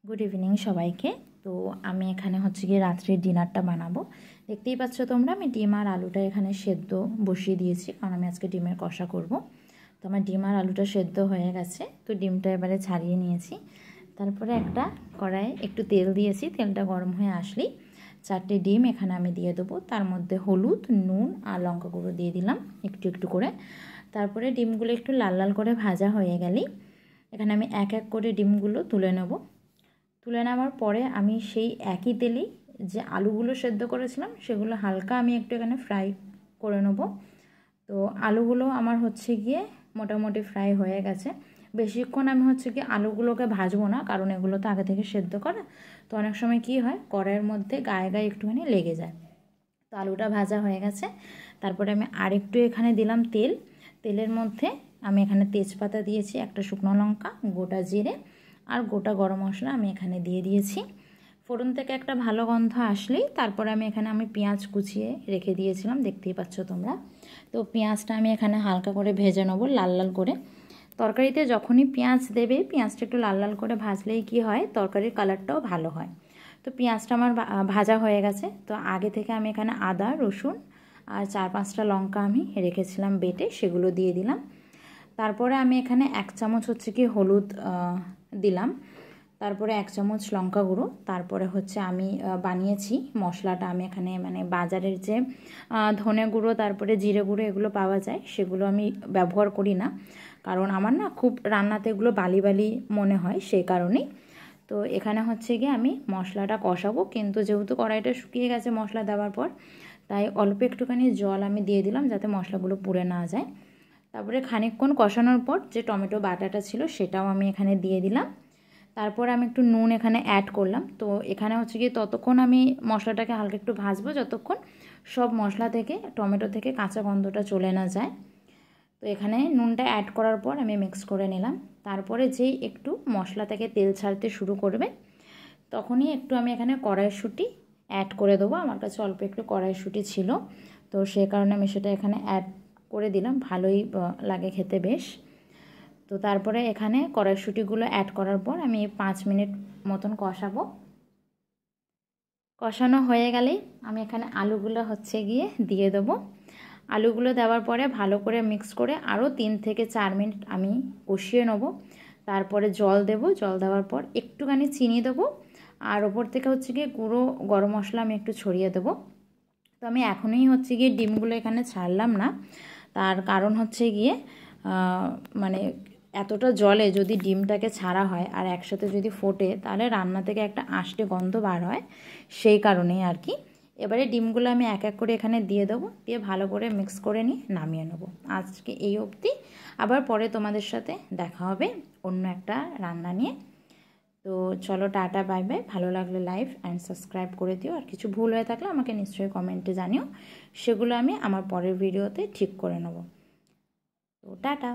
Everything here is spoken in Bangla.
গুড ইভিনিং সবাইকে। তো আমি এখানে হচ্ছে গিয়ে রাত্রের ডিনারটা বানাবো। দেখতেই পাচ্ছ তোমরা, আমি ডিম আর আলুটা এখানে সেদ্ধ বসিয়ে দিয়েছি, কারণ আমি আজকে ডিমের কষা করব। তো আমার ডিম আর আলুটা সেদ্ধ হয়ে গেছে, তো ডিমটা এবারে ছাড়িয়ে নিয়েছি। তারপরে একটা কড়াইয়ে একটু তেল দিয়েছি, তেলটা গরম হয়ে আসলেই 4টে ডিম এখানে আমি দিয়ে দেবো। তার মধ্যে হলুদ, নুন আর লঙ্কা গুঁড়ো দিয়ে দিলাম একটু একটু করে। তারপরে ডিমগুলো একটু লাল লাল করে ভাজা হয়ে গেলেই এখানে আমি এক এক করে ডিমগুলো তুলে নেব। তুলে নেওয়ার পরে আমি সেই একই তেলেই যে আলুগুলো সেদ্ধ করেছিলাম সেগুলো হালকা আমি একটু এখানে ফ্রাই করে নেব। তো আলুগুলো আমার হচ্ছে গিয়ে মোটামুটি ফ্রাই হয়ে গেছে। বেশিক্ষণ আমি হচ্ছে গিয়ে আলুগুলোকে ভাজবো না, কারণ এগুলো তো আগে থেকে সেদ্ধ করা। তো অনেক সময় কি হয়, কড়াইয়ের মধ্যে গায়ে গায়ে একটুখানি লেগে যায়। তো আলুটা ভাজা হয়ে গেছে। তারপরে আমি আরেকটু এখানে দিলাম তেল। তেলের মধ্যে আমি এখানে তেজপাতা দিয়েছি, একটা শুকনো লঙ্কা, গোটা জিরে আর গোটা গরম মশলা আমি এখানে দিয়ে দিয়েছি। ফোড়ন থেকে একটা ভালো গন্ধ আসলেই তারপরে আমি এখানে পেঁয়াজ কুচিয়ে রেখে দিয়েছিলাম, দেখতেই পাচ্ছ তোমরা। তো পেঁয়াজটা আমি এখানে হালকা করে ভেজে নেবো লাল লাল করে। তরকারিতে যখনই পেঁয়াজ দেবে, পেঁয়াজটা একটু লাল লাল করে ভাজলেই কি হয়, তরকারির কালারটাও ভালো হয়। তো পেঁয়াজটা আমার ভাজা হয়ে গেছে। তো আগে থেকে আমি এখানে আদা, রসুন আর 4-5টা লঙ্কা আমি রেখেছিলাম বেটে, সেগুলো দিয়ে দিলাম। তারপরে আমি এখানে 1 চামচ হচ্ছে কি হলুদ দিলাম। তারপরে 1 চামচ লঙ্কা গুঁড়ো। তারপরে হচ্ছে আমি বানিয়েছি মশলাটা, আমি এখানে বাজারের যে ধনে গুঁড়ো তারপরে জিরে গুঁড়ো এগুলো পাওয়া যায়, সেগুলো আমি ব্যবহার করি না, কারণ আমার না খুব রান্নাতে এগুলো বালি বালি মনে হয়, সেই কারণেই। তো এখানে হচ্ছে গিয়ে আমি মশলাটা কষাবো, কিন্তু যেহেতু কড়াইটা শুকিয়ে গেছে মশলা দেওয়ার পর, তাই অল্প একটুখানি জল আমি দিয়ে দিলাম যাতে মশলাগুলো পুড়ে না যায়। তারপরে খানিকক্ষণ কষানোর পর যে টমেটো বাটাটা ছিল সেটাও আমি এখানে দিয়ে দিলাম। তারপর আমি একটু নুন এখানে অ্যাড করলাম। তো এখানে হচ্ছে গিয়ে ততক্ষণ আমি মশলাটাকে হালকা একটু ভাজবো যতক্ষণ সব মশলা থেকে, টমেটো থেকে কাঁচা গন্ধটা চলে না যায়। তো এখানে নুনটা অ্যাড করার পর আমি মিক্স করে নিলাম। তারপরে যেই একটু মশলা থেকে তেল ছাড়তে শুরু করবে, তখনই একটু আমি এখানে কড়াইশুঁটি অ্যাড করে দেবো। আমার কাছে অল্প একটু কড়াইশুঁটি ছিল, তো সেই কারণে আমি সেটা এখানে অ্যাড করে দিলাম, ভালোই লাগে খেতে বেশ। তো তারপরে এখানে কড়াইশুঁটিগুলো অ্যাড করার পর আমি 5 মিনিট মতন কষাবো। কষানো হয়ে গেলেই আমি এখানে আলুগুলো হচ্ছে গিয়ে দিয়ে দেবো। আলুগুলো দেওয়ার পরে ভালো করে মিক্স করে আরও 3 থেকে 4 মিনিট আমি কষিয়ে নেব। তারপরে জল দেব, জল দেওয়ার পর একটুখানি চিনি দেবো, আর ওপর থেকে হচ্ছে গিয়ে গুঁড়ো গরম মশলা আমি একটু ছড়িয়ে দেবো। তো আমি এখনই হচ্ছে গিয়ে ডিমগুলো এখানে ছাড়লাম না, তার কারণ হচ্ছে গিয়ে মানে এতটা জলে যদি ডিমটাকে ছাড়া হয় আর একসাথে যদি ফোটে, তাহলে রান্না থেকে একটা আষ্টে গন্ধ বার হয়, সেই কারণেই আর কি। এবারে ডিমগুলো আমি এক এক করে এখানে দিয়ে দেবো, দিয়ে ভালো করে মিক্স করে নিয়ে নামিয়ে নেব। আজকে এই অবধি, আবার পরে তোমাদের সাথে দেখা হবে অন্য একটা রান্না নিয়ে। তো চলো, টাটা, বাই বাই। ভালো লাগলে লাইক অ্যান্ড সাবস্ক্রাইব করে দিও, আর কিছু ভুল হয়ে থাকলে আমাকে নিশ্চয়ই কমেন্টে জানিও, সেগুলো আমি আমার পরের ভিডিওতে ঠিক করে নেব। তো টাটা।